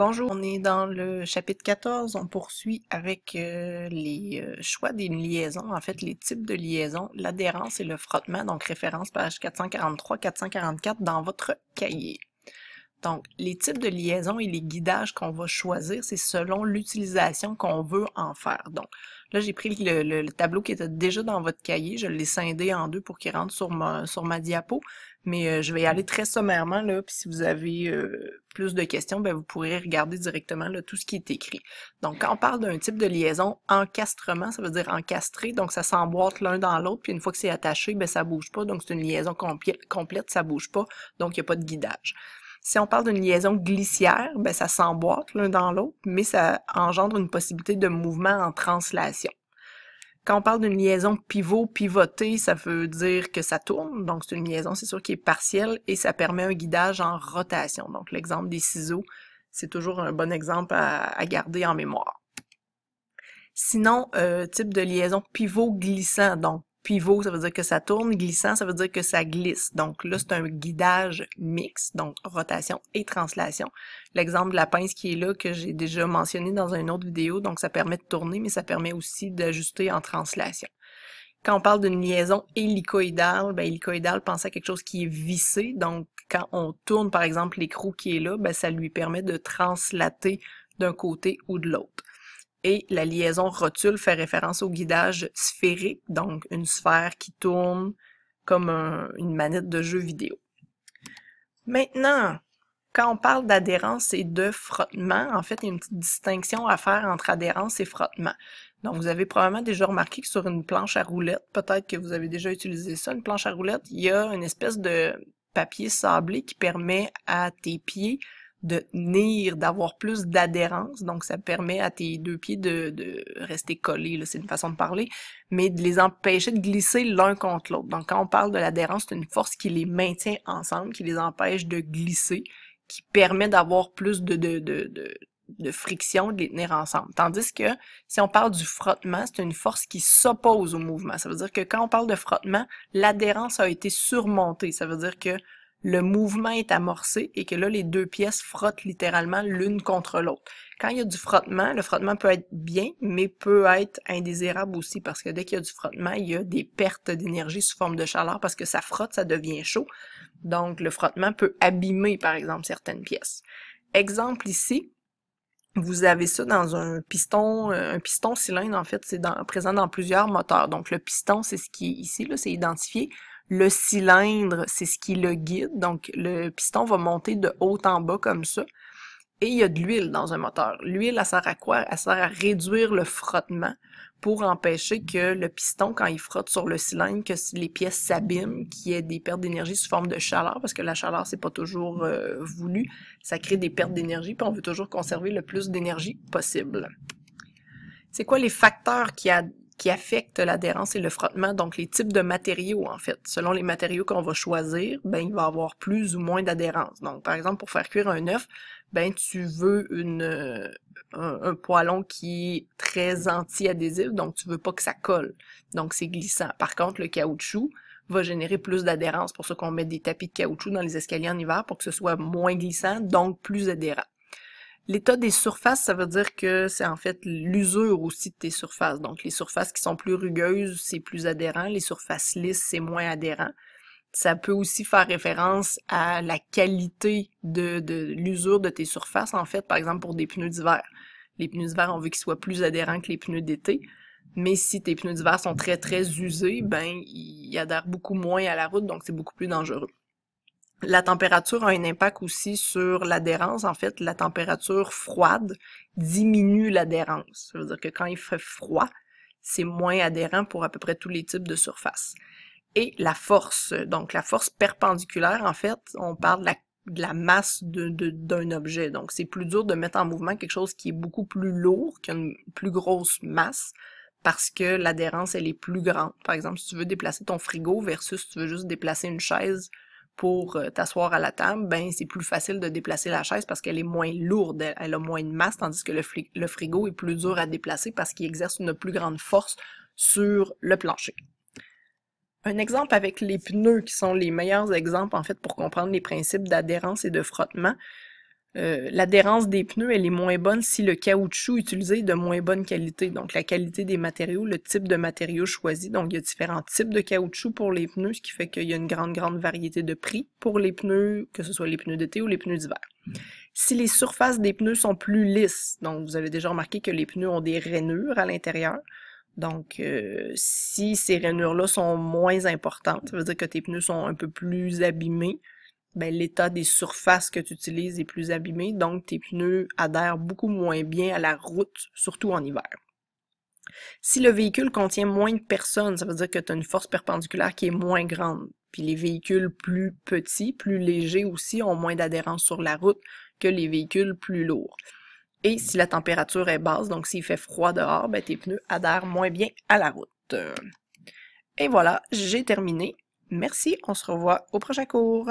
Bonjour, on est dans le chapitre 14, on poursuit avec les choix des liaisons, en fait les types de liaisons, l'adhérence et le frottement, donc référence page 443-444 dans votre cahier. Donc, les types de liaisons et les guidages qu'on va choisir, c'est selon l'utilisation qu'on veut en faire. Donc, là, j'ai pris le tableau qui était déjà dans votre cahier, je l'ai scindé en deux pour qu'il rentre sur ma diapo, mais je vais y aller très sommairement, là, puis si vous avez plus de questions, ben, vous pourrez regarder directement là, tout ce qui est écrit. Donc, quand on parle d'un type de liaison, encastrement, ça veut dire encastrer, donc ça s'emboîte l'un dans l'autre, puis une fois que c'est attaché, ben, ça bouge pas, donc c'est une liaison complète, ça bouge pas, donc il n'y a pas de guidage. Si on parle d'une liaison glissière, ben ça s'emboîte l'un dans l'autre, mais ça engendre une possibilité de mouvement en translation. Quand on parle d'une liaison pivotée, ça veut dire que ça tourne, donc c'est une liaison, c'est sûr, qui est partielle, et ça permet un guidage en rotation. Donc l'exemple des ciseaux, c'est toujours un bon exemple à garder en mémoire. Sinon, type de liaison pivot glissant, donc pivot, ça veut dire que ça tourne, glissant, ça veut dire que ça glisse. Donc là, c'est un guidage mixte, donc rotation et translation. L'exemple de la pince qui est là, que j'ai déjà mentionné dans une autre vidéo, donc ça permet de tourner, mais ça permet aussi d'ajuster en translation. Quand on parle d'une liaison hélicoïdale, ben hélicoïdale, pensez à quelque chose qui est vissé, donc quand on tourne par exemple l'écrou qui est là, ben ça lui permet de translater d'un côté ou de l'autre. Et la liaison rotule fait référence au guidage sphérique, donc une sphère qui tourne comme une manette de jeu vidéo. Maintenant, quand on parle d'adhérence et de frottement, en fait, il y a une petite distinction à faire entre adhérence et frottement. Donc, vous avez probablement déjà remarqué que sur une planche à roulettes, peut-être que vous avez déjà utilisé ça, une planche à roulettes, il y a une espèce de papier sablé qui permet à tes pieds de tenir, d'avoir plus d'adhérence. Donc, ça permet à tes deux pieds de rester collés, là, c'est une façon de parler, mais de les empêcher de glisser l'un contre l'autre. Donc, quand on parle de l'adhérence, c'est une force qui les maintient ensemble, qui les empêche de glisser, qui permet d'avoir plus de friction, de les tenir ensemble. Tandis que si on parle du frottement, c'est une force qui s'oppose au mouvement. Ça veut dire que quand on parle de frottement, l'adhérence a été surmontée. Ça veut dire que le mouvement est amorcé et que là, les deux pièces frottent littéralement l'une contre l'autre. Quand il y a du frottement, le frottement peut être bien, mais peut être indésirable aussi, parce que dès qu'il y a du frottement, il y a des pertes d'énergie sous forme de chaleur, parce que ça frotte, ça devient chaud. Donc, le frottement peut abîmer, par exemple, certaines pièces. Exemple ici, vous avez ça dans un piston cylindre, en fait, c'est présent dans plusieurs moteurs. Donc, le piston, c'est ce qui est ici, là, c'est identifié. Le cylindre, c'est ce qui le guide. Donc, le piston va monter de haut en bas comme ça. Et il y a de l'huile dans un moteur. L'huile, elle sert à quoi? Elle sert à réduire le frottement pour empêcher que le piston, quand il frotte sur le cylindre, que les pièces s'abîment, qu'il y ait des pertes d'énergie sous forme de chaleur, parce que la chaleur, c'est pas toujours voulu. Ça crée des pertes d'énergie, puis on veut toujours conserver le plus d'énergie possible. C'est quoi les facteurs qui affectent l'adhérence et le frottement? Donc, les types de matériaux, en fait. Selon les matériaux qu'on va choisir, ben, il va y avoir plus ou moins d'adhérence. Donc, par exemple, pour faire cuire un œuf, ben, tu veux un poêlon qui est très anti-adhésif, donc tu veux pas que ça colle. Donc, c'est glissant. Par contre, le caoutchouc va générer plus d'adhérence. C'est pour ça qu'on met des tapis de caoutchouc dans les escaliers en hiver pour que ce soit moins glissant, donc plus adhérent. L'état des surfaces, ça veut dire que c'est en fait l'usure aussi de tes surfaces. Donc, les surfaces qui sont plus rugueuses, c'est plus adhérent. Les surfaces lisses, c'est moins adhérent. Ça peut aussi faire référence à la qualité de l'usure de tes surfaces, en fait, par exemple pour des pneus d'hiver. Les pneus d'hiver, on veut qu'ils soient plus adhérents que les pneus d'été. Mais si tes pneus d'hiver sont très, très usés, ben, ils adhèrent beaucoup moins à la route, donc c'est beaucoup plus dangereux. La température a un impact aussi sur l'adhérence. En fait, la température froide diminue l'adhérence. Ça veut dire que quand il fait froid, c'est moins adhérent pour à peu près tous les types de surfaces. Et la force, donc la force perpendiculaire, en fait, on parle de la masse d'un objet. Donc, c'est plus dur de mettre en mouvement quelque chose qui est beaucoup plus lourd, qui a une plus grosse masse, parce que l'adhérence, elle est plus grande. Par exemple, si tu veux déplacer ton frigo versus si tu veux juste déplacer une chaise pour t'asseoir à la table, ben c'est plus facile de déplacer la chaise parce qu'elle est moins lourde, elle a moins de masse, tandis que le frigo est plus dur à déplacer parce qu'il exerce une plus grande force sur le plancher. Un exemple avec les pneus qui sont les meilleurs exemples en fait pour comprendre les principes d'adhérence et de frottement. L'adhérence des pneus, elle est moins bonne si le caoutchouc utilisé est de moins bonne qualité. Donc, la qualité des matériaux, le type de matériaux choisi. Donc, il y a différents types de caoutchouc pour les pneus, ce qui fait qu'il y a une grande variété de prix pour les pneus, que ce soit les pneus d'été ou les pneus d'hiver. Si les surfaces des pneus sont plus lisses, donc vous avez déjà remarqué que les pneus ont des rainures à l'intérieur, donc si ces rainures-là sont moins importantes, ça veut dire que tes pneus sont un peu plus abîmés, ben, l'état des surfaces que tu utilises est plus abîmé, donc tes pneus adhèrent beaucoup moins bien à la route, surtout en hiver. Si le véhicule contient moins de personnes, ça veut dire que tu as une force perpendiculaire qui est moins grande. Puis les véhicules plus petits, plus légers aussi, ont moins d'adhérence sur la route que les véhicules plus lourds. Et si la température est basse, donc s'il fait froid dehors, ben, tes pneus adhèrent moins bien à la route. Et voilà, j'ai terminé. Merci, on se revoit au prochain cours.